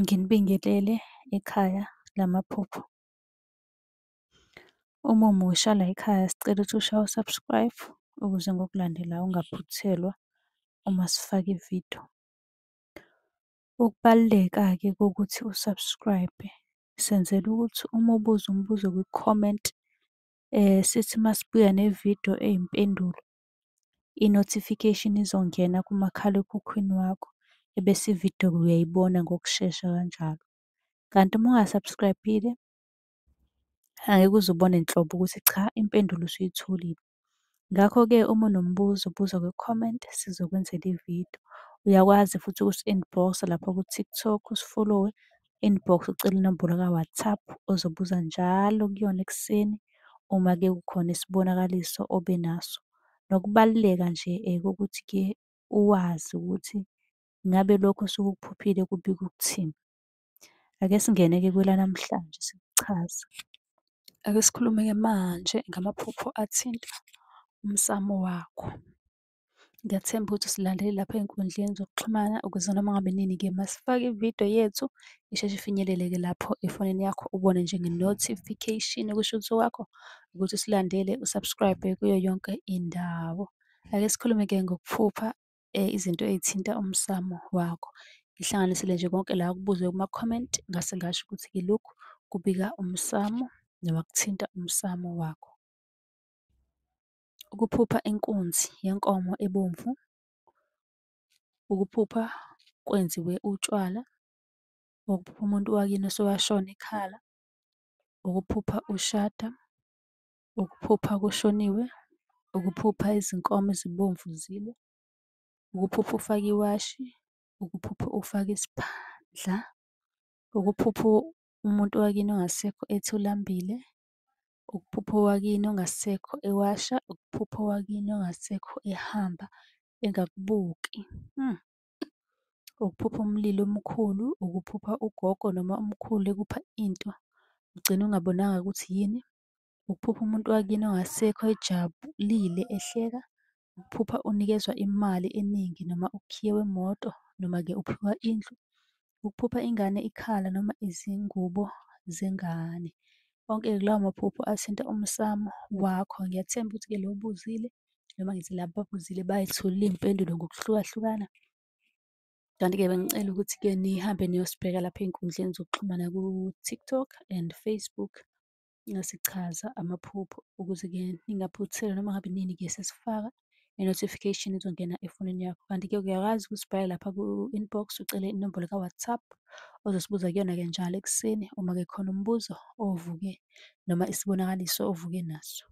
Nginibingelele ekhaya lamaphupho. Uma umusha la ekhaya sicela ukuthi ushaye u-subscribe ukuze ngokulandelayo ungaphuthelwa uma sifaka ividiyo. Ukubaluleka-ke kokuthi u-subscribe senzela ukuthi uma ubuza umbuzo kwi-comment sithi masibuya nevidiyo eyimpendulo, i-notification izongena kumakhalekhukhwini wakho ebese ividiyo-ke uyayibona ngokushesha kanjalo. Kanti uma unga-subscribe-ile angeke uze ubone nhlobo ukuthi cha impendulo usuyitholile. Ngakho-ke uma unombuzo buza kwi-comment sizokwenzela ividiyo. Uyakwazi futhi ukusi-inbox-a lapha ku-TikTok usi-follow-we, inbox ucele inombolo ka-WhatsApp ozobuza njalo kuyona ekuseni uma-ke kukhona isibonakaliso obenaso. Nokubaluleka nje kokuthi-ke uwazi ukuthi ngabe lokho osuke ukuphuphile kubika ukuthini. Ake singene-ke kwelanamhlanje sikuchaza. Ake sikhulume-ke manje ngamaphupho athinta umsamo wakho. Ngiyathemba ukuthi usilandele lapha ey'nkundleni zokuxhumana ukuze noma ngabe nini-ke masifaka ividiyo yethu isheshe ifinyelele-ke lapho efonini yakho ubone njenge-notification kusho ukuthi wakho ukuthi usilandele u-subscribe kuyo yonke indawo. Ake sikhulume-ke ngokuphupha izinto ey'thinta umsamo wakho. Ngihlanganisile nje konke la okubuzwe kuma-comment ngase ngasho ukuthi-ke lokhu kubika umsamo noma kuthinta umsamo wakho. Ukuphupha inkunzi yenkomo ebomvu, ukuphupha kwenziwe utshwala, ukuphupha umuntu wakini osuke washona ekhala, ukuphupha ushada, ukuphupha kushoniwe, ukuphupha izinkomo ezibomvu zilwa, ukuphupha ufake iwashi, ukuphupha ufake isiphandla, ukuphupha umuntu wakini ongasekho ethi ulambile, ukuphupha owakini ongasekho ewasha, ukuphupha owakini ongasekho ehamba engakubuki. Ukuphupha umlilo omkhulu, ukuphupha ugogo noma umkhulu ekupha into ugcine ungabonanga ukuthi yini, ukuphupha umuntu wakini ongasekho ejabulile ehleka, ukuphupha unikezwa imali eningi noma ukhiye wemoto noma-ke uphiwa indlu, ukuphupha ingane ikhala noma izingubo zengane. Onke-ke lawo maphupho athinta umsamo wakho. Ngiyathemba ukuthi-ke lo obuzile noma ngithi laba ababuzile bay'tholile iy'mpendulo ngokuhlukahlukana. Kanti-ke bengicela ukuthi-ke nihambe niyosibheka lapha ey'nkundleni zokuxhumana ku-TikTok and Facebook Sichaza amaphupho ukuze-ke ningaphuthelwa noma ngabe nini-ke sesifaka i-notification izongena efonini yakho. Kanti-ke uyakwazi ukusibhalela lapha ku-inbox ucele inombolo ka-WhatsApp ozosibuza kuyona-ke njalo ekuseni uma-ke khona umbuzo ovuke noma isibonakaliso ovuke naso.